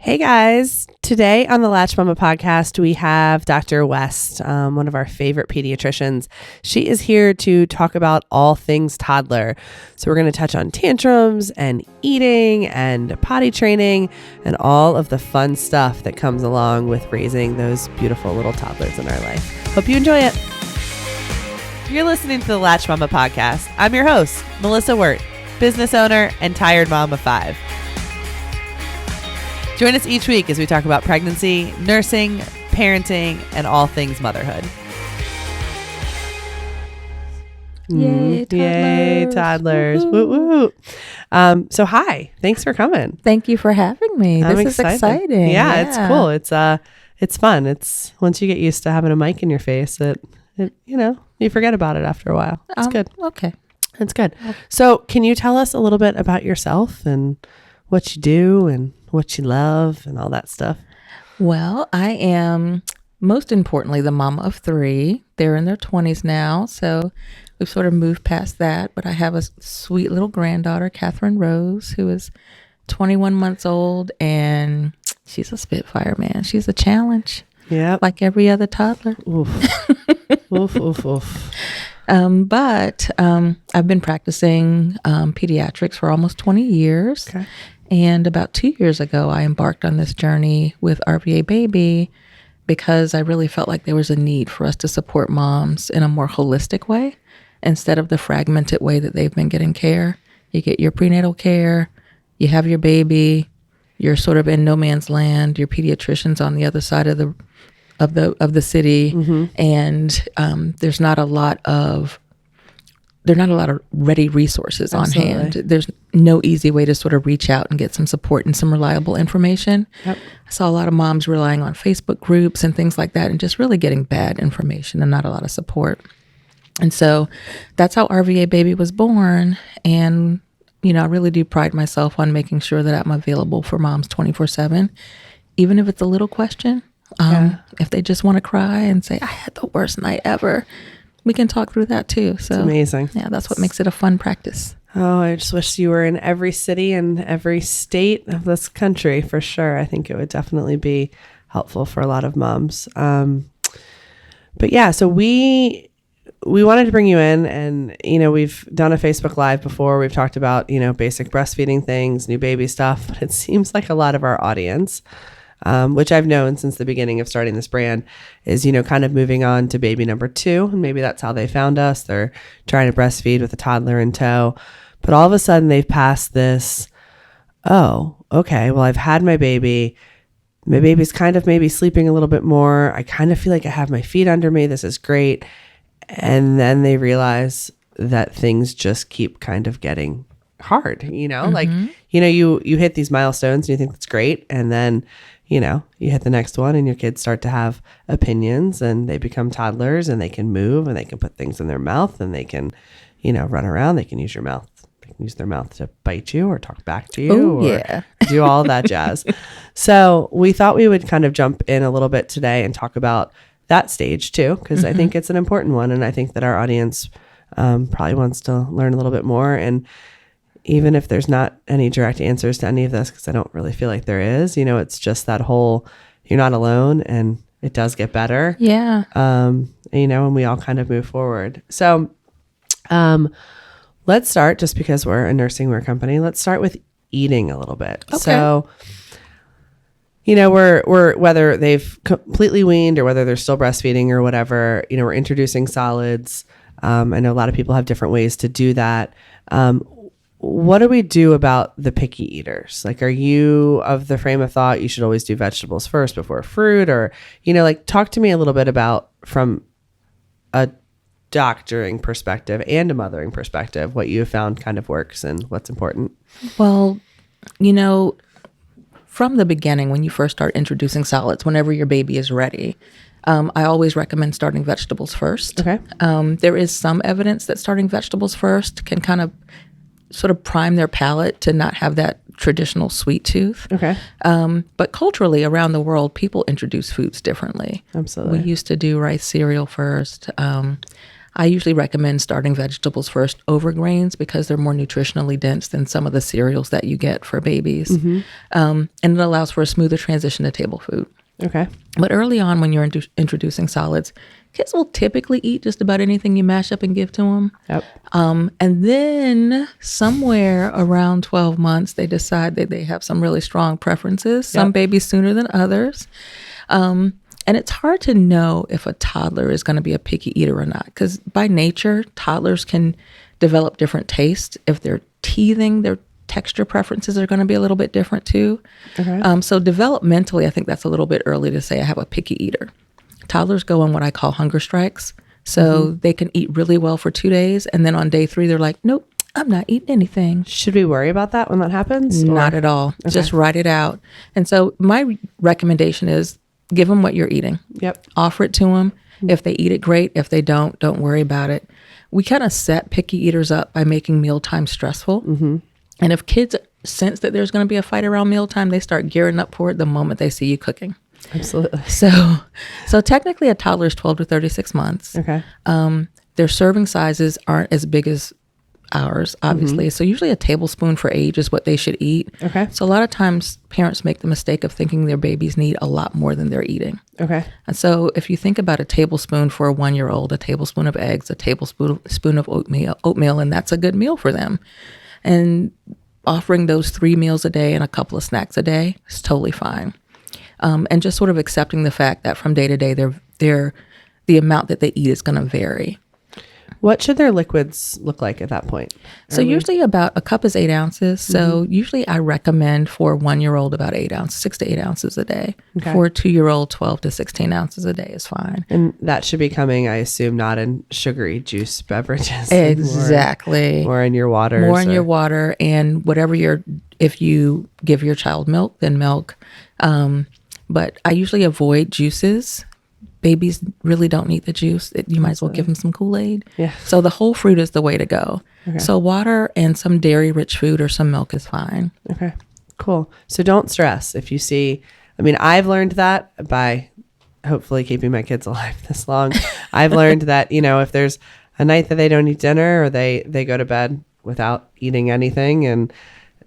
Hey guys, today on the Latched Mama podcast, we have Dr. West, one of our favorite pediatricians. She is here to talk about all things toddler. So we're going to touch on tantrums and eating and potty training and all of the fun stuff that comes along with raising those beautiful little toddlers in our life. Hope you enjoy it. You're listening to the Latched Mama podcast. I'm your host, Melissa Wirt, business owner and tired mom of 5. Join us each week as we talk about pregnancy, nursing, parenting, and all things motherhood. Yay, toddlers. Yay, toddlers. Woo woo. So hi, thanks for coming. Thank you for having me. I'm This is exciting. Yeah, it's cool. It's fun. It's once you get used to having a mic in your face, it you forget about it after a while. It's good. Okay. It's good. So can you tell us a little bit about yourself and what you do and what you love and all that stuff? Well, I am most importantly the mama of 3. They're in their 20s now, so we've sort of moved past that. But I have a sweet little granddaughter, Catherine Rose, who is 21 months old, and she's a spitfire, man. She's a challenge. Yeah, like every other toddler. Oof. Oof, oof, oof. But I've been practicing pediatrics for almost 20 years. Okay. And about 2 years ago, I embarked on this journey with RVA Baby because I really felt like there was a need for us to support moms in a more holistic way instead of the fragmented way that they've been getting care. You get your prenatal care, you have your baby, you're sort of in no man's land. Your pediatrician's on the other side of the city, mm-hmm. and there's not a lot of ready resources Absolutely. on hand. There's no easy way to sort of reach out and get some support and some reliable information. Yep. I saw a lot of moms relying on Facebook groups and things like that and just really getting bad information and not a lot of support. And so that's how RVA Baby was born. And, I really do pride myself on making sure that I'm available for moms 24/7, even if it's a little question. If they just want to cry and say, I had the worst night ever, we can talk through that too. So it's amazing. Yeah, that's what makes it a fun practice. Oh, I just wish you were in every city and every state of this country for sure. I think it would definitely be helpful for a lot of moms. But yeah, so we wanted to bring you in, and we've done a Facebook Live before. We've talked about basic breastfeeding things, new baby stuff. But it seems like a lot of our audience, which I've known since the beginning of starting this brand, is, kind of moving on to baby number 2. And maybe that's how they found us. They're trying to breastfeed with a toddler in tow. But all of a sudden they've passed this, oh, okay, well, I've had my baby. My baby's kind of maybe sleeping a little bit more. I kind of feel like I have my feet under me. This is great. And then they realize that things just keep kind of getting hard, mm-hmm. like, you hit these milestones and you think that's great. And then, you hit the next one and your kids start to have opinions and they become toddlers and they can move and they can put things in their mouth and they can, run around. They can use your mouth. They can use their mouth to bite you or talk back to you or do all that jazz. So we thought we would kind of jump in a little bit today and talk about that stage too, because mm-hmm. I think it's an important one. And I think that our audience probably wants to learn a little bit more. And even if there's not any direct answers to any of this, because I don't really feel like there is, it's just that whole, you're not alone and it does get better. Yeah. And we all kind of move forward. So let's start, just because we're a nursing wear company, let's start with eating a little bit. Okay. So, we're whether they've completely weaned or whether they're still breastfeeding or whatever, we're introducing solids. I know a lot of people have different ways to do that. What do we do about the picky eaters? Like, are you of the frame of thought you should always do vegetables first before fruit? Or, talk to me a little bit about, from a doctoring perspective and a mothering perspective, what you have found kind of works and what's important. Well, from the beginning, when you first start introducing solids, whenever your baby is ready, I always recommend starting vegetables first. Okay. There is some evidence that starting vegetables first can kind of sort of prime their palate to not have that traditional sweet tooth. Okay. But culturally around the world, people introduce foods differently. Absolutely. We used to do rice cereal first. I usually recommend starting vegetables first over grains because they're more nutritionally dense than some of the cereals that you get for babies. And it allows for a smoother transition to table food. Okay. But early on, when you're introducing solids, kids will typically eat just about anything you mash up and give to them. Yep. And then somewhere around 12 months, they decide that they have some really strong preferences, some babies sooner than others. And it's hard to know if a toddler is going to be a picky eater or not, because by nature, toddlers can develop different tastes. If they're teething, their texture preferences are going to be a little bit different too. Okay. So developmentally, I think that's a little bit early to say I have a picky eater. Toddlers go on what I call hunger strikes. So they can eat really well for 2 days. And then on day 3, they're like, nope, I'm not eating anything. Should we worry about that when that happens? Not at all. Okay. Just write it out. And so my recommendation is give them what you're eating. Yep. Offer it to them. If they eat it, great. If they don't worry about it. We kind of set picky eaters up by making mealtime stressful. And if kids sense that there's going to be a fight around mealtime, they start gearing up for it the moment they see you cooking. Absolutely. So technically a toddler is 12 to 36 months. Okay. Their serving sizes aren't as big as ours, obviously. So usually a tablespoon for age is what they should eat. Okay. So a lot of times parents make the mistake of thinking their babies need a lot more than they're eating. Okay. And so if you think about a tablespoon for a 1-year-old, a tablespoon of eggs, a tablespoon of oatmeal, and that's a good meal for them. And offering those 3 meals a day and a couple of snacks a day is totally fine. And just sort of accepting the fact that from day to day, the amount that they eat is going to vary. What should their liquids look like at that point? So usually about a cup is 8 ounces. So usually I recommend for a 1-year-old about 8 ounces, 6 to 8 ounces a day. Okay. For a 2-year-old, 12 to 16 ounces a day is fine. And that should be coming, I assume, not in sugary juice beverages. Exactly. More in your water. More in your water, and whatever if you give your child milk, then milk. But I usually avoid juices. Babies really don't need the juice. You might as well give them some Kool-Aid. Yeah. So the whole fruit is the way to go. Okay. So water and some dairy-rich food or some milk is fine. Okay, cool. So don't stress if you see. I mean, I've learned that by hopefully keeping my kids alive this long. I've learned that, if there's a night that they don't eat dinner or they go to bed without eating anything and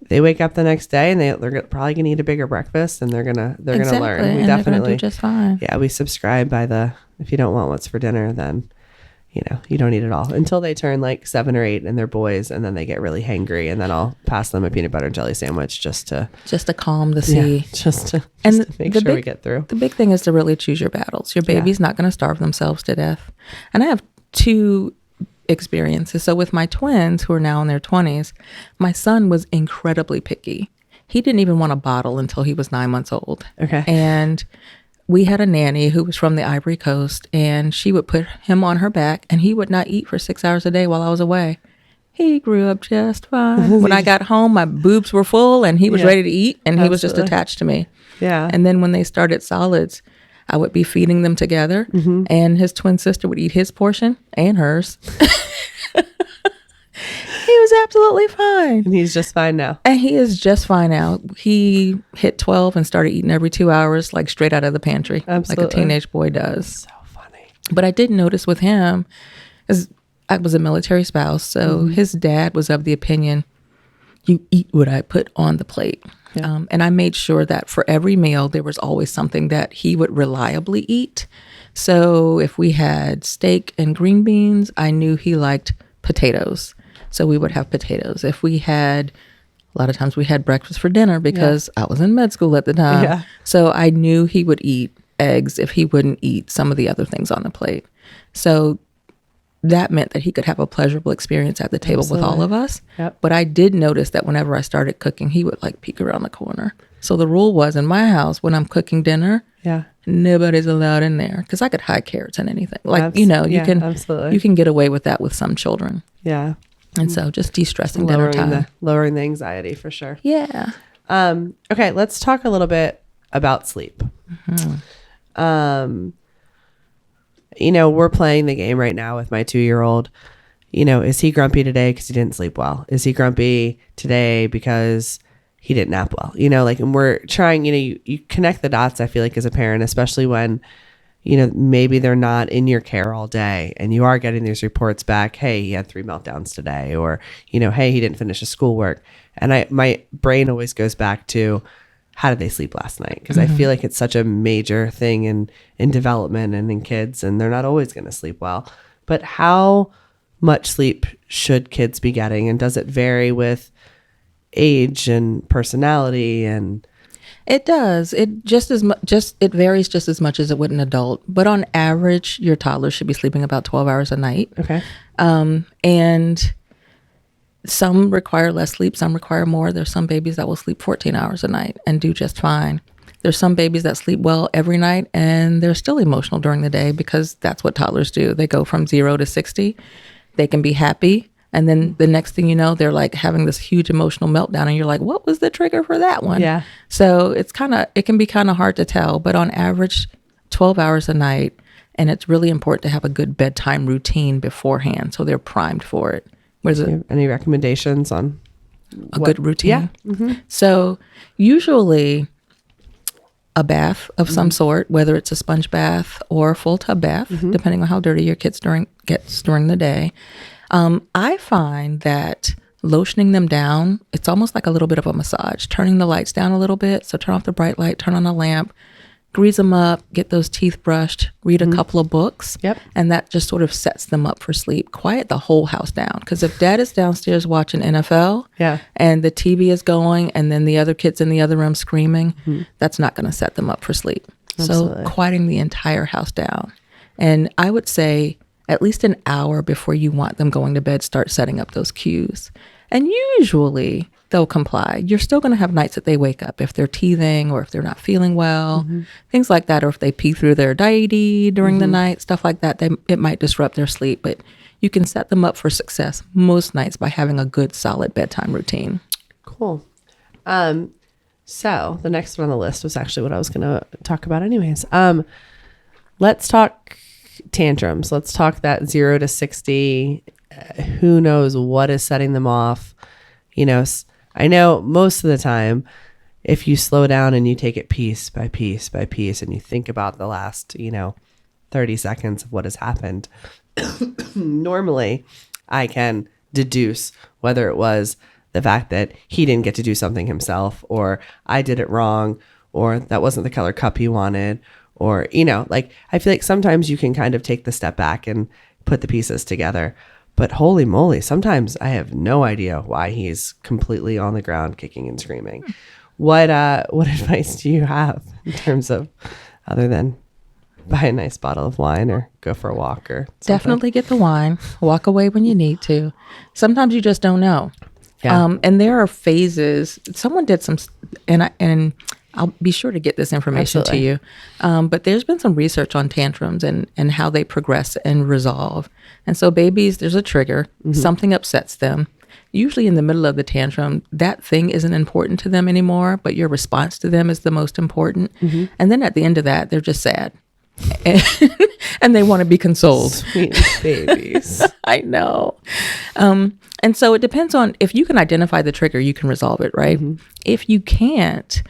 they wake up the next day and they're probably going to eat a bigger breakfast and they're going to learn. We definitely do just fine. Yeah, we subscribe by if you don't want what's for dinner, then you don't eat it all until they turn like 7 or 8 and they're boys, and then they get really hangry, and then I'll pass them a peanut butter and jelly sandwich just to calm the sea. Yeah, just to make sure we get through. The big thing is to really choose your battles. Your baby's not going to starve themselves to death. And I have 2 experiences. So with my twins, who are now in their 20s, my son was incredibly picky. He didn't even want a bottle until he was 9 months old. Okay. And we had a nanny who was from the Ivory Coast, and she would put him on her back, and he would not eat for 6 hours a day while I was away. He grew up just fine. When I got home, my boobs were full, and he was ready to eat, and he was just attached to me. Yeah. And then when they started solids, I would be feeding them together, and his twin sister would eat his portion and hers. He was absolutely fine. And he's just fine now. And he is just fine now. He hit 12 and started eating every 2 hours, like straight out of the pantry. Absolutely. Like a teenage boy does. So funny. But I did notice with him, as I was a military spouse, so his dad was of the opinion, you eat what I put on the plate. Yeah. And I made sure that for every meal, there was always something that he would reliably eat. So if we had steak and green beans, I knew he liked potatoes. So we would have potatoes. If we had, a lot of times we had breakfast for dinner because I was in med school at the time. Yeah. So I knew he would eat eggs if he wouldn't eat some of the other things on the plate. So that meant that he could have a pleasurable experience at the table with all of us. Yep. But I did notice that whenever I started cooking, he would like peek around the corner. So the rule was in my house, when I'm cooking dinner, nobody's allowed in there, because I could hide carrots and anything. Like, you can get away with that with some children. Yeah. And so just de-stressing dinner time. Lowering the anxiety for sure. Yeah. Okay, let's talk a little bit about sleep. We're playing the game right now with my 2-year-old. Is he grumpy today because he didn't sleep well? Is he grumpy today because he didn't nap well? And we're trying, you connect the dots, I feel like, as a parent, especially when maybe they're not in your care all day and you are getting these reports back. Hey, he had 3 meltdowns today, or, hey, he didn't finish his schoolwork. And my brain always goes back to, how did they sleep last night? Because I feel like it's such a major thing in development and in kids, and they're not always going to sleep well. But how much sleep should kids be getting? And does it vary with age and personality? And it does. It it varies just as much as it would an adult. But on average, your toddler should be sleeping about 12 hours a night. Okay. And some require less sleep, some require more. There's some babies that will sleep 14 hours a night and do just fine. There's some babies that sleep well every night and they're still emotional during the day, because that's what toddlers do. They go from 0 to 60. They can be happy, and then the next thing you know, they're like having this huge emotional meltdown, and you're like, what was the trigger for that one? Yeah. So it can be kind of hard to tell, but on average, 12 hours a night. And it's really important to have a good bedtime routine beforehand, so they're primed for it. Any recommendations on a good routine? Yeah. Mm-hmm. So usually a bath of some sort, whether it's a sponge bath or a full tub bath, depending on how dirty your kids gets during the day. I find that lotioning them down, it's almost like a little bit of a massage, turning the lights down a little bit. So turn off the bright light, turn on a lamp, grease them up, get those teeth brushed, read a couple of books. Yep. And that just sort of sets them up for sleep. Quiet the whole house down. Because if dad is downstairs watching NFL and the TV is going and then the other kids in the other room screaming, that's not going to set them up for sleep. Absolutely. So quieting the entire house down. And I would say at least an hour before you want them going to bed, start setting up those cues. And usually they'll comply. You're still going to have nights that they wake up if they're teething or if they're not feeling well, things like that, or if they pee through their diety during the night, stuff like that. It might disrupt their sleep, but you can set them up for success most nights by having a good, solid bedtime routine. Cool. So the next one on the list was actually what I was going to talk about anyways. Let's talk tantrums. Let's talk that 0 to 60. Who knows what is setting them off? I know most of the time, if you slow down and you take it piece by piece by piece and you think about the last, 30 seconds of what has happened, normally I can deduce whether it was the fact that he didn't get to do something himself, or I did it wrong, or that wasn't the color cup he wanted, or, I feel like sometimes you can kind of take the step back and put the pieces together. But holy moly, sometimes I have no idea why he's completely on the ground kicking and screaming. What advice do you have in terms of, other than buy a nice bottle of wine or go for a walk or something? Definitely get the wine. Walk away when you need to. Sometimes you just don't know. Yeah. And there are phases. Someone did some, and I'll be sure to get this information to you. But there's been some research on tantrums and how they progress and resolve. And so babies, there's a trigger. Something upsets them. Usually in the middle of the tantrum, that thing isn't important to them anymore, but your response to them is the most important. And then at the end of that, they're just sad. And they want to be consoled. Sweet babies. I know. And so it depends on, if you can identify the trigger, you can resolve it, right? If you can't,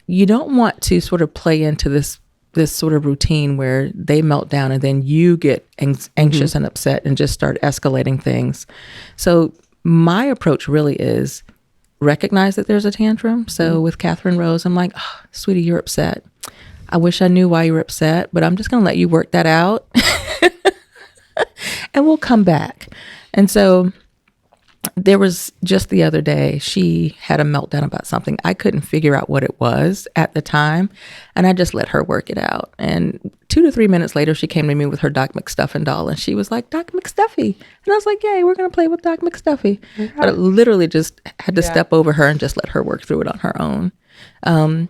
you don't want to sort of play into this sort of routine where they melt down and then you get anxious and upset and just start escalating things. So my approach really is recognize that there's a tantrum. So with Catherine Rose, I'm like, oh, sweetie, you're upset. I wish I knew why you were upset, but I'm just going to let you work that out and we'll come back. And so there was just the other day, she had a meltdown about something. I couldn't figure out what it was at the time, and I just let her work it out. And 2 to 3 minutes later, she came to me with her Doc McStuffin doll, and she was like, Doc McStuffy. And I was like, yay, we're going to play with Doc McStuffy. But I literally just had to step over her and just let her work through it on her own.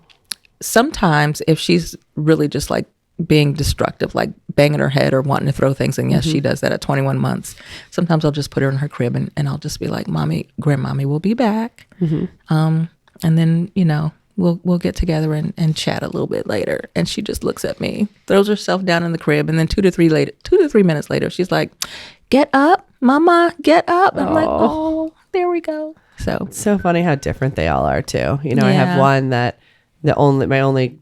Sometimes if she's really just like being destructive, like banging her head or wanting to throw things, and yes, she does that at 21 months. Sometimes I'll just put her in her crib and I'll just be like, Mommy, Grandmommy will be back. And then, we'll get together and chat a little bit later. And she just looks at me, throws herself down in the crib. And then 2 to 3 minutes later, she's like, get up, Mama, get up. And I'm like, oh, there we go. So it's so funny how different they all are too. I have one that my only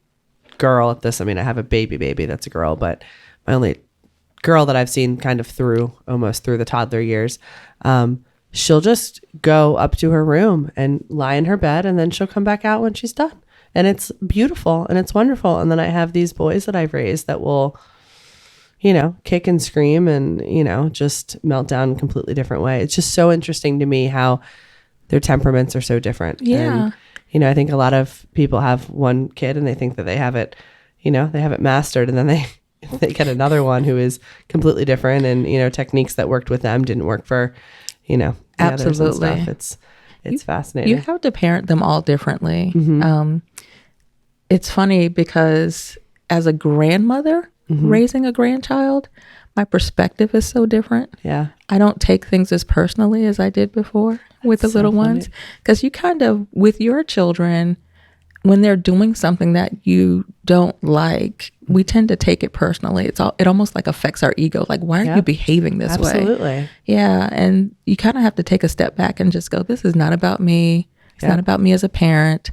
girl at this. I mean, I have a baby that's a girl, but my only girl that I've seen kind of almost through the toddler years, she'll just go up to her room and lie in her bed, and then she'll come back out when she's done. And it's beautiful and it's wonderful. And then I have these boys that I've raised that will, kick and scream and, just melt down in a completely different way. It's just so interesting to me how their temperaments are so different. Yeah. And, I think a lot of people have one kid and they think that they have it, they have it mastered, and then they get another one who is completely different, and, techniques that worked with them didn't work for, the Absolutely. others and stuff. It's fascinating. You have to parent them all differently. Mm-hmm. It's funny because as a grandmother raising a grandchild, my perspective is so different. Yeah. I don't take things as personally as I did before with the little ones, because you kind of, with your children, when they're doing something that you don't like, we tend to take it personally. It almost like affects our ego. Like, why are you behaving this way? Absolutely. Yeah. And you kind of have to take a step back and just go, this is not about me. It's not about me as a parent.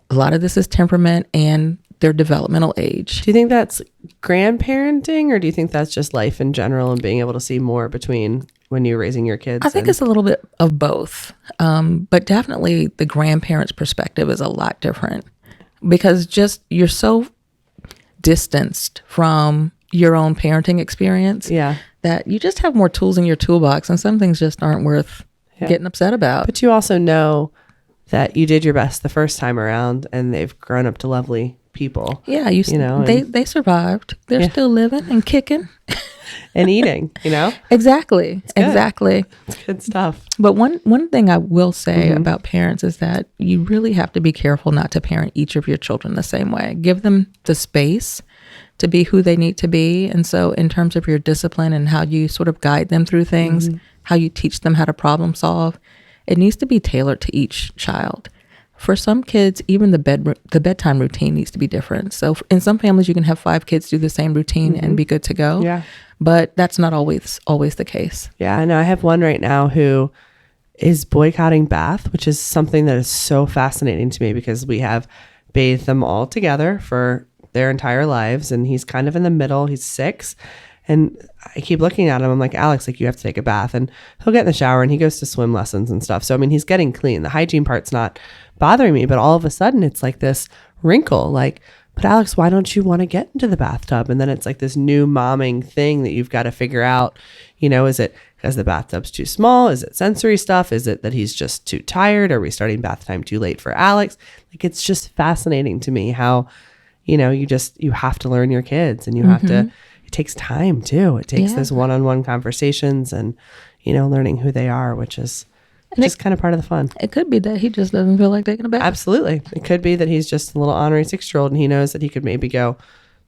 A lot of this is temperament and their developmental age. Do you think that's grandparenting, or do you think that's just life in general and being able to see more between when you're raising your kids? I think it's a little bit of both. But definitely the grandparents' perspective is a lot different, because you're so distanced from your own parenting experience that you just have more tools in your toolbox, and some things just aren't worth getting upset about. But you also know that you did your best the first time around, and they've grown up to lovely people. Yeah, they survived. They're still living and kicking and eating. Exactly. It's good stuff. But one thing I will say about parents is that you really have to be careful not to parent each of your children the same way. Give them the space to be who they need to be. And so in terms of your discipline and how you sort of guide them through things, how you teach them how to problem solve, it needs to be tailored to each child. For some kids, even the bedtime routine needs to be different. So in some families, you can have 5 kids do the same routine and be good to go. Yeah. But that's not always the case. Yeah, I know. I have one right now who is boycotting bath, which is something that is so fascinating to me, because we have bathed them all together for their entire lives. And he's kind of in the middle. He's 6. And I keep looking at him. I'm like, Alex, you have to take a bath. And he'll get in the shower and he goes to swim lessons and stuff. So, I mean, he's getting clean. The hygiene part's not bothering me, but all of a sudden it's like this wrinkle, like, but Alex, why don't you want to get into the bathtub? And then it's like this new momming thing that you've got to figure out, is it because the bathtub's too small? Is it sensory stuff? Is it that he's just too tired? Are we starting bath time too late for Alex? Like, it's just fascinating to me how, you have to learn your kids, and you have to, it takes time too. It takes this one-on-one conversations and, learning who they are, which is just kind of part of the fun. It could be that he just doesn't feel like taking a bath. Absolutely. It could be that he's just a little ornery 6-year-old, and he knows that he could maybe go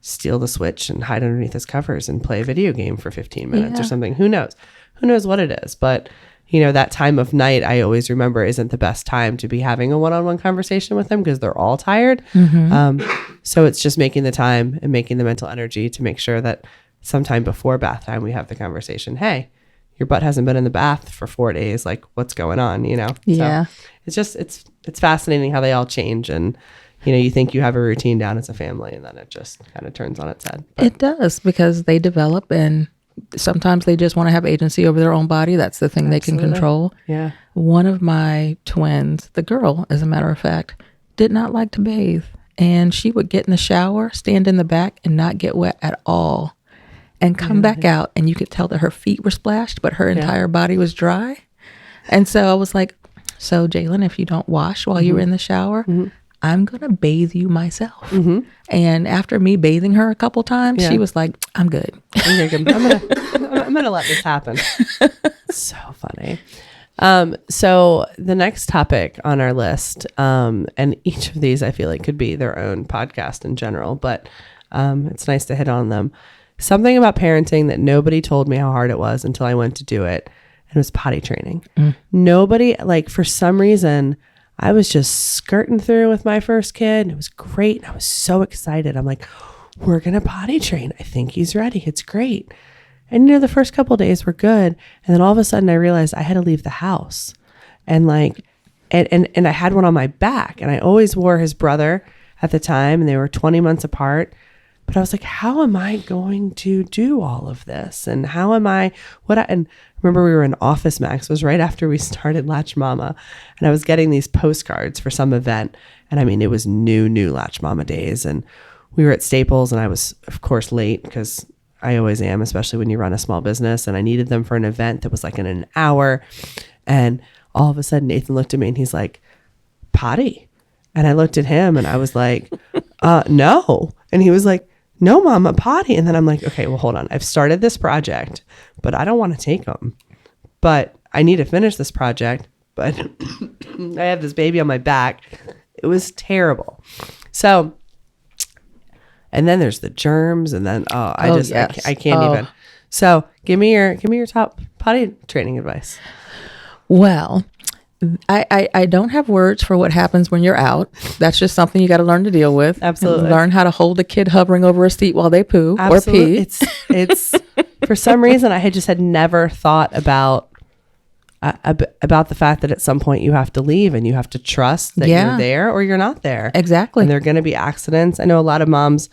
steal the Switch and hide underneath his covers and play a video game for 15 minutes or something. Who knows? Who knows what it is? But, that time of night, I always remember, isn't the best time to be having a one-on-one conversation with them, because they're all tired. So it's just making the time and making the mental energy to make sure that sometime before bath time, we have the conversation. Hey, your butt hasn't been in the bath for 4 days. Like, what's going on? Yeah. So it's just, it's fascinating how they all change. And, you think you have a routine down as a family, and then it just kind of turns on its head. But it does, because they develop, and sometimes they just want to have agency over their own body. That's the thing they can control. Yeah. One of my twins, the girl, as a matter of fact, did not like to bathe. And she would get in the shower, stand in the back, and not get wet at all. And come back out, and you could tell that her feet were splashed, but her entire body was dry. And so I was like, so Jalen, if you don't wash while you were in the shower, I'm going to bathe you myself. And after me bathing her a couple times, she was like, I'm good. I'm going to let this happen. So funny. So the next topic on our list, and each of these I feel like could be their own podcast in general, but it's nice to hit on them. Something about parenting that nobody told me how hard it was until I went to do it. And it was potty training. Nobody, like, for some reason, I was just skirting through with my first kid. And it was great. I was so excited. I'm like, we're going to potty train. I think he's ready. It's great. And, the first couple of days were good. And then all of a sudden I realized I had to leave the house. And like, and I had one on my back, and I always wore his brother at the time, and they were 20 months apart. But I was like, how am I going to do all of this? And how am I, and remember we were in Office Max. It was right after we started Latched Mama. And I was getting these postcards for some event. And I mean, it was new Latched Mama days. And we were at Staples, and I was, of course, late because I always am, especially when you run a small business. And I needed them for an event that was like in an hour. And all of a sudden, Nathan looked at me and he's like, Potty? And I looked at him and I was like, no. And he was like, no, Mama, Potty. And then I'm like, okay, well, hold on. I've started this project, but I don't want to take them. But I need to finish this project. But I have this baby on my back. It was terrible. So, and then there's the germs, and then I can't even. So, give me your top potty training advice. Well, I don't have words for what happens when you're out. That's just something you got to learn to deal with. Absolutely. Learn how to hold a kid hovering over a seat while they poo Absolutely. or pee. It's for some reason I had never thought about the fact that at some point you have to leave and you have to trust that you're there or you're not there. Exactly. And there are going to be accidents. I know a lot of moms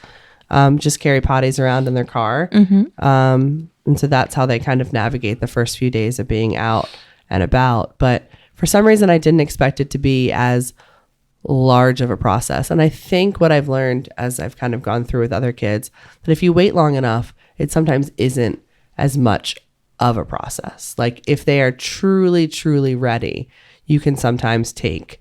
just carry potties around in their car. And so that's how they kind of navigate the first few days of being out and about. But for some reason, I didn't expect it to be as large of a process. And I think what I've learned as I've kind of gone through with other kids, that if you wait long enough, it sometimes isn't as much of a process. Like if they are truly, truly ready, you can sometimes take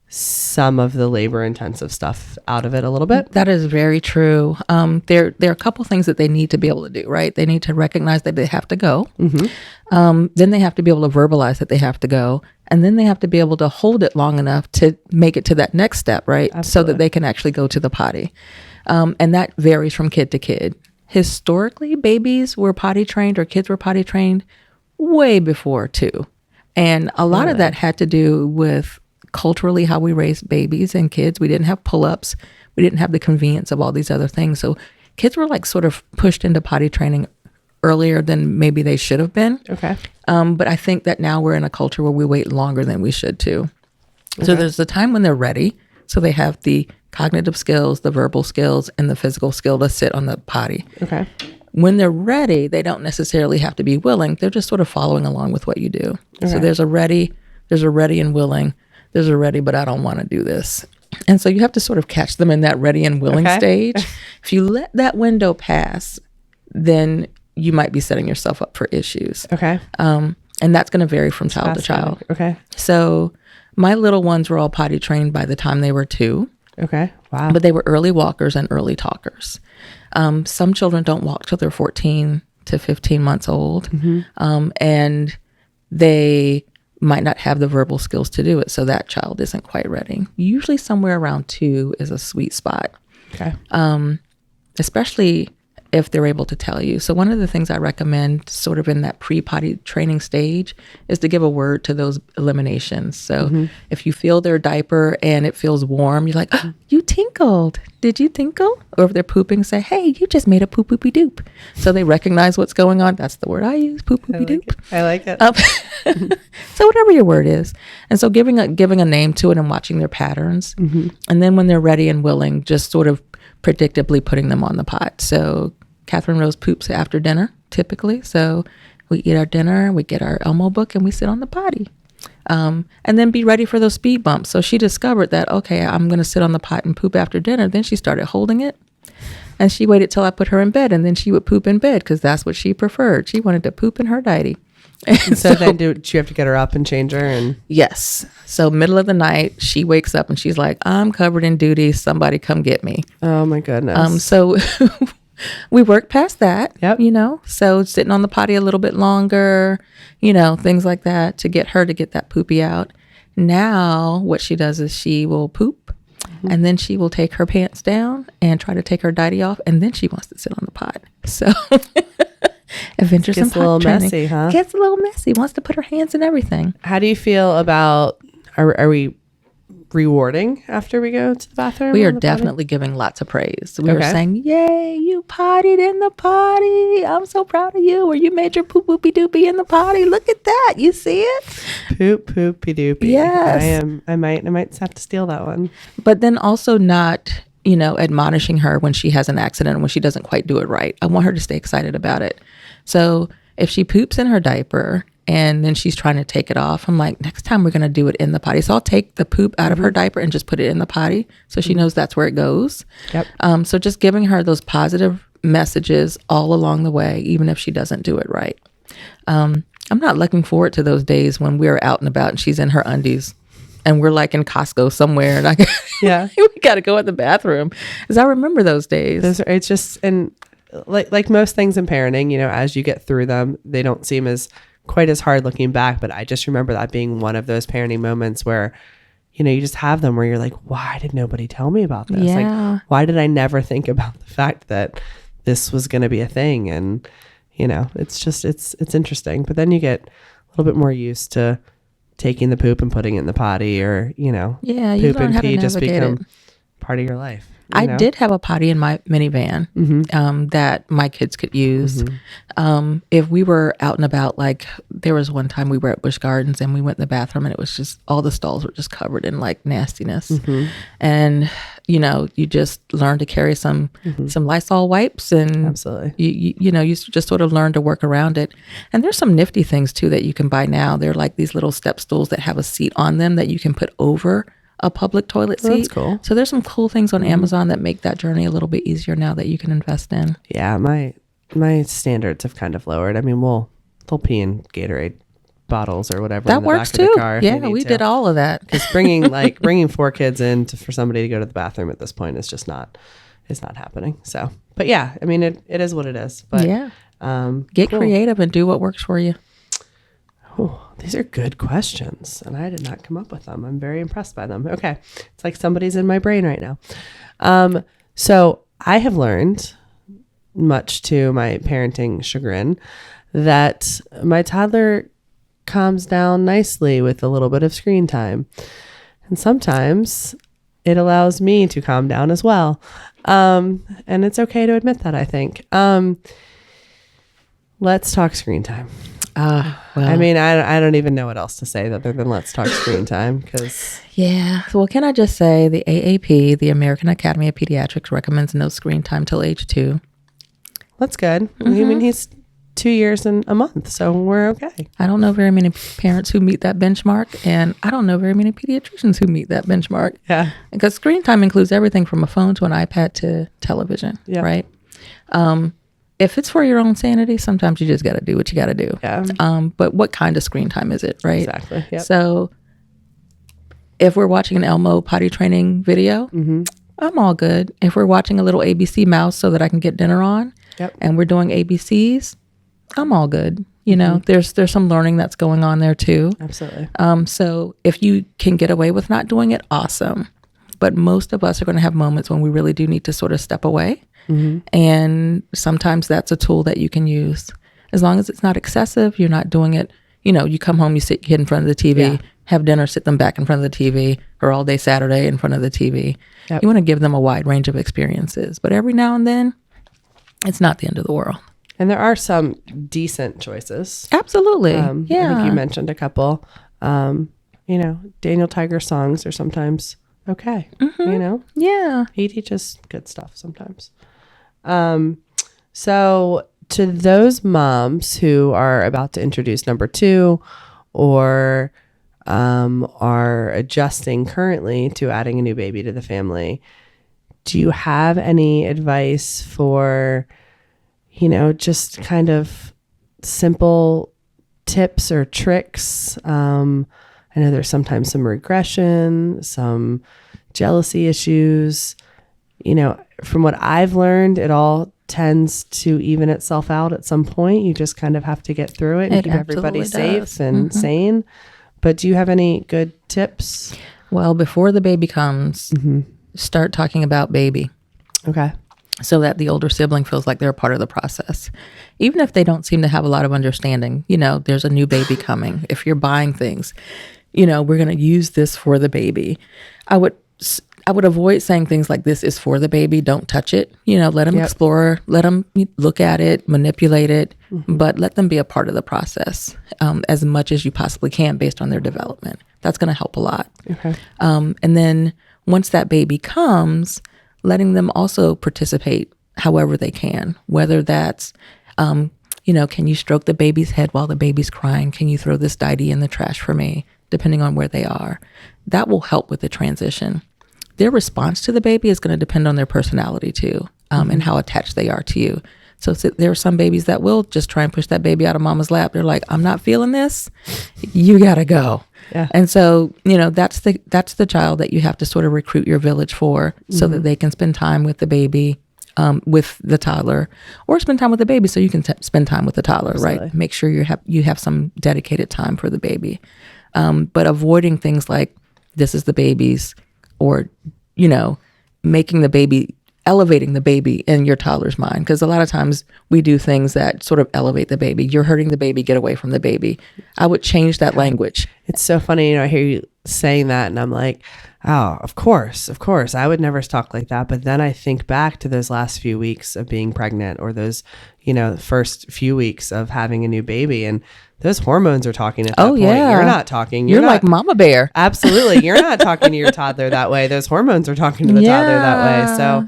some of the labor intensive stuff out of it a little bit. That is very true. There are a couple things that they need to be able to do, right? They need to recognize that they have to go. Then they have to be able to verbalize that they have to go. And then they have to be able to hold it long enough to make it to that next step, right? Absolutely. So that they can actually go to the potty. And that varies from kid to kid. Historically, babies were potty trained or kids were potty trained way before 2. And a lot of that had to do with culturally how we raised babies and kids. We didn't have pull-ups. We didn't have the convenience of all these other things. So kids were like sort of pushed into potty training earlier than maybe they should have been. Okay. But I think that now we're in a culture where we wait longer than we should too. Okay. So there's the time when they're ready. So they have the cognitive skills, the verbal skills, and the physical skill to sit on the potty. Okay. When they're ready, they don't necessarily have to be willing. They're just sort of following along with what you do. Okay. So there's a ready and willing. There's a ready, but I don't want to do this. And so you have to sort of catch them in that ready and willing stage. If you let that window pass, then you might be setting yourself up for issues. Okay. And that's going to vary from child to child. Okay. So my little ones were all potty trained by the time they were 2. Okay. Wow. But they were early walkers and early talkers. Some children don't walk till they're 14 to 15 months old. And they might not have the verbal skills to do it. So that child isn't quite ready. Usually somewhere around 2 is a sweet spot. Okay. Especially if they're able to tell you. So one of the things I recommend sort of in that pre-potty training stage is to give a word to those eliminations. So if you feel their diaper and it feels warm, you're like, oh, you tinkled. Did you tinkle? Or if they're pooping, say, hey, you just made a poop-poopy doop. So they recognize what's going on. That's the word I use, poop-poopy doop. I like it. So whatever your word is. And so giving a name to it and watching their patterns. And then when they're ready and willing, just sort of predictably putting them on the pot. So Catherine Rose poops after dinner, typically. So we eat our dinner, we get our Elmo book, and we sit on the potty. And then be ready for those speed bumps. So she discovered that, okay, I'm going to sit on the pot and poop after dinner. Then she started holding it. And she waited till I put her in bed, and then she would poop in bed because that's what she preferred. She wanted to poop in her diaper. And so then do you have to get her up and change her? And yes. So middle of the night, she wakes up and she's like, I'm covered in duty. Somebody come get me. Oh, my goodness. So we worked past that, Yep. So sitting on the potty a little bit longer, things like that to get her to get that poopy out. Now what she does is she will poop and then she will take her pants down and try to take her diaper off. And then she wants to sit on the pot. So adventures in Gets a little pot training. messy, huh? Gets a little messy. Wants to put her hands in everything. How do you feel about, are we rewarding after we go to the bathroom? We are on the potty? definitely giving lots of praise. We were Okay. saying, yay, you pottied in the potty. I'm so proud of you. Or you made your poop poopy doopy in the potty. Look at that. You see it? Poop poopy doopy. Yes. I might have to steal that one. But then also not, you know, admonishing her when she has an accident, when she doesn't quite do it right. I want her to stay excited about it. So if she poops in her diaper and then she's trying to take it off, I'm like, next time we're going to do it in the potty. So I'll take the poop out of her diaper and just put it in the potty so she knows that's where it goes. Yep. So just giving her those positive messages all along the way, even if she doesn't do it right. I'm not looking forward to those days when we're out and about and she's in her undies and we're like in Costco somewhere and we got to go in the bathroom. Because I remember those days. It's just, and like most things in parenting, you know, as you get through them, they don't seem as quite as hard looking back. But I just remember that being one of those parenting moments where, you know, you just have them where you're like, why did nobody tell me about this? Yeah. Like, why did I never think about the fact that this was going to be a thing? And, you know, it's just, it's interesting. But then you get a little bit more used to taking the poop and putting it in the potty, or, you know, You poop learn and how to pee just navigate become it. part of your life. I know? did have a potty in my minivan that my kids could use. If we were out and about, like there was one time we were at Busch Gardens and we went in the bathroom and it was just, all the stalls were just covered in like nastiness. And, you know, you just learn to carry some Lysol wipes and Absolutely. you know, you just sort of learn to work around it. And there's some nifty things too that you can buy now. They're like these little step stools that have a seat on them that you can put over a public toilet seat. That's cool. So there's some cool things on Amazon that make that journey a little bit easier now that you can invest in. Yeah, my standards have kind of lowered. I mean, they'll pee in Gatorade bottles or whatever. That in the works back of too. the car if they Yeah, need we to. did all of that. Because bringing 4 kids in for somebody to go to the bathroom at this point is just not happening. So, but yeah, I mean, it is what it is. But Yeah. Get cool. creative and do what works for you. Oh, these are good questions, and I did not come up with them. I'm very impressed by them. Okay, it's like somebody's in my brain right now. So I have learned, much to my parenting chagrin, that my toddler calms down nicely with a little bit of screen time, and sometimes it allows me to calm down as well. And it's okay to admit that, I think. Let's talk screen time. Well, I mean, I don't even know what else to say other than let's talk screen time, because yeah. So what can I just say? The AAP, the American Academy of Pediatrics, recommends no screen time till age 2. that's good. I mean, he's 2 years and a month, so we're okay. I don't know very many parents who meet that benchmark, and I don't know very many pediatricians who meet that benchmark. Yeah. Because screen time includes everything from a phone to an iPad to television, Yeah. right? If it's for your own sanity, sometimes you just got to do what you got to do. Yeah. But what kind of screen time is it, right? Exactly. Yep. So if we're watching an Elmo potty training video, I'm all good. If we're watching a little ABC mouse so that I can get dinner on, Yep. and we're doing ABCs, I'm all good. You know, there's some learning that's going on there too. Absolutely. So if you can get away with not doing it, awesome. But most of us are going to have moments when we really do need to sort of step away. And sometimes that's a tool that you can use. As long as it's not excessive, you're not doing it. You know, you come home, you sit your kid in front of the TV, have dinner, sit them back in front of the TV, or all day Saturday in front of the TV. Yep. You want to give them a wide range of experiences. But every now and then, it's not the end of the world. And there are some decent choices. Absolutely. I think you mentioned a couple. You know, Daniel Tiger songs are sometimes okay. You know, Yeah. he teaches good stuff sometimes. So to those moms who are about to introduce number 2 or are adjusting currently to adding a new baby to the family, do you have any advice for, you know, just kind of simple tips or tricks? I know there's sometimes some regression, some jealousy issues. You know, from what I've learned, it all tends to even itself out at some point. You just kind of have to get through it and It keep everybody absolutely safe does. and sane. But do you have any good tips? Well, before the baby comes, start talking about baby Okay. so that the older sibling feels like they're a part of the process. Even if they don't seem to have a lot of understanding, you know, there's a new baby coming. If you're buying things, we're going to use this for the baby. I would avoid saying things like, this is for the baby, don't touch it. Let them explore, let them look at it, manipulate it, but let them be a part of the process as much as you possibly can based on their development. That's going to help a lot. Okay. And then once that baby comes, letting them also participate however they can, whether that's, can you stroke the baby's head while the baby's crying? Can you throw this diety in the trash for me? Depending on where they are. That will help with the transition. Their response to the baby is going to depend on their personality too, and how attached they are to you. So there are some babies that will just try and push that baby out of mama's lap. They're like, I'm not feeling this. You got to go. Yeah. And so, that's the child that you have to sort of recruit your village for so that they can spend time with the baby, with the toddler, or spend time with the baby so you can spend time with the toddler, Absolutely. right? Make sure you have some dedicated time for the baby. But avoiding things like, this is the baby's, or, elevating the baby in your toddler's mind. Because a lot of times we do things that sort of elevate the baby. You're hurting the baby, get away from the baby. I would change that language. It's so funny, I hear you saying that and I'm like, oh, of course. I would never talk like that. But then I think back to those last few weeks of being pregnant, or those, first few weeks of having a new baby, and those hormones are talking at that point. Yeah. You're not talking. You're not, like mama bear. Absolutely. You're not talking to your toddler that way. Those hormones are talking to the toddler that way. So,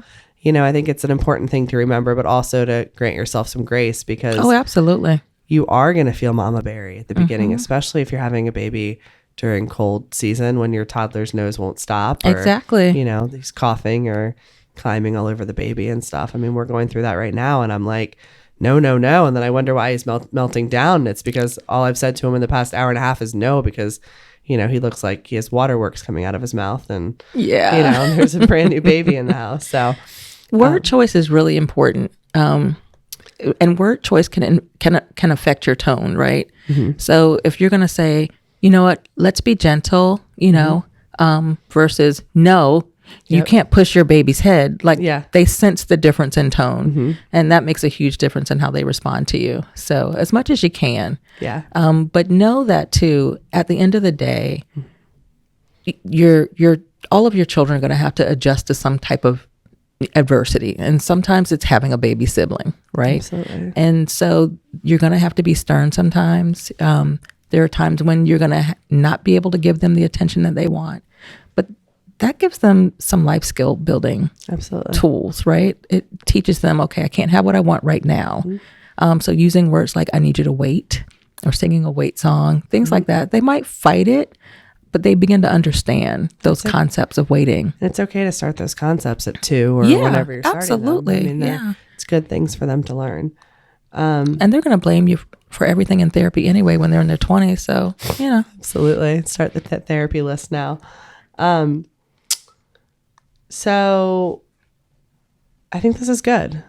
I think it's an important thing to remember, but also to grant yourself some grace, because absolutely. You are going to feel mama berry at the beginning, especially if you're having a baby during cold season when your toddler's nose won't stop. Or, exactly. He's coughing or climbing all over the baby and stuff. I mean, we're going through that right now. And I'm like, no. And then I wonder why he's melting down. It's because all I've said to him in the past hour and a half is no, because, he looks like he has waterworks coming out of his mouth. And, and there's a brand new baby in the house. So word choice is really important. And word choice can affect your tone, right? So if you're going to say, you know what, let's be gentle, versus no, you can't push your baby's head. Like they sense the difference in tone, and that makes a huge difference in how they respond to you. So as much as you can, but know that too, at the end of the day, all of your children are going to have to adjust to some type of adversity, and sometimes it's having a baby sibling, right? Absolutely. And so you're going to have to be stern sometimes. There are times when you're going to not be able to give them the attention that they want, but that gives them some life skill building tools, right? It teaches them, okay, I can't have what I want right now. So using words like, I need you to wait, or singing a wait song, things like that. They might fight it, but they begin to understand those concepts of waiting. And it's okay to start those concepts at 2 or whenever you're starting absolutely. them. I mean, it's good things for them to learn. And they're going to blame you for everything in therapy anyway when they're in their 20s. So, Absolutely. Start the therapy list now. So I think this is good.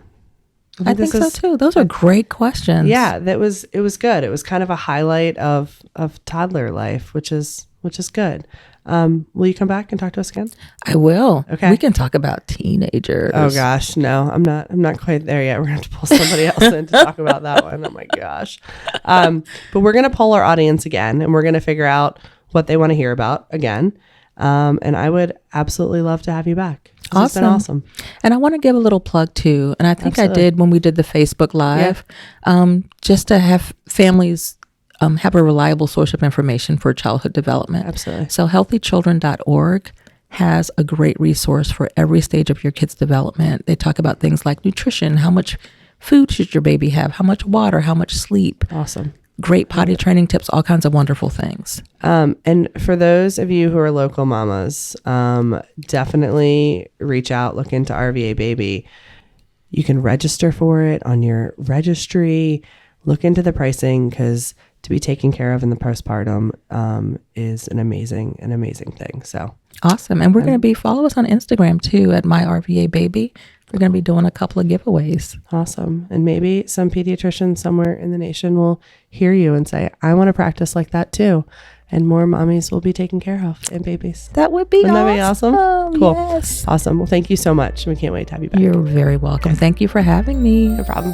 I think so too. Those are great questions. Yeah, it was good. It was kind of a highlight of toddler life, which is good. Will you come back and talk to us again? I will. Okay. We can talk about teenagers. Oh gosh, no, I'm not quite there yet. We're gonna have to pull somebody else in to talk about that one. Oh my gosh. But we're gonna poll our audience again, and we're gonna figure out what they want to hear about again. And I would absolutely love to have you back. It's been awesome. And I want to give a little plug too. And I think I did when we did the Facebook Live, just to have families have a reliable source of information for childhood development. Absolutely. So healthychildren.org has a great resource for every stage of your kid's development. They talk about things like nutrition, how much food should your baby have, how much water, how much sleep. Awesome. Great potty training tips, all kinds of wonderful things. And for those of you who are local mamas, definitely reach out, look into RVA Baby. You can register for it on your registry. Look into the pricing, because to be taken care of in the postpartum is an amazing thing. So awesome. And we're going to follow us on Instagram too at MyRVABaby. We're going to be doing a couple of giveaways. Awesome. And maybe some pediatrician somewhere in the nation will hear you and say, I want to practice like that too. And more mommies will be taken care of, and babies. That would be Wouldn't that be awesome? Cool. Yes. Awesome. Well, thank you so much. We can't wait to have you back. You're very welcome. Thank you for having me. No problem.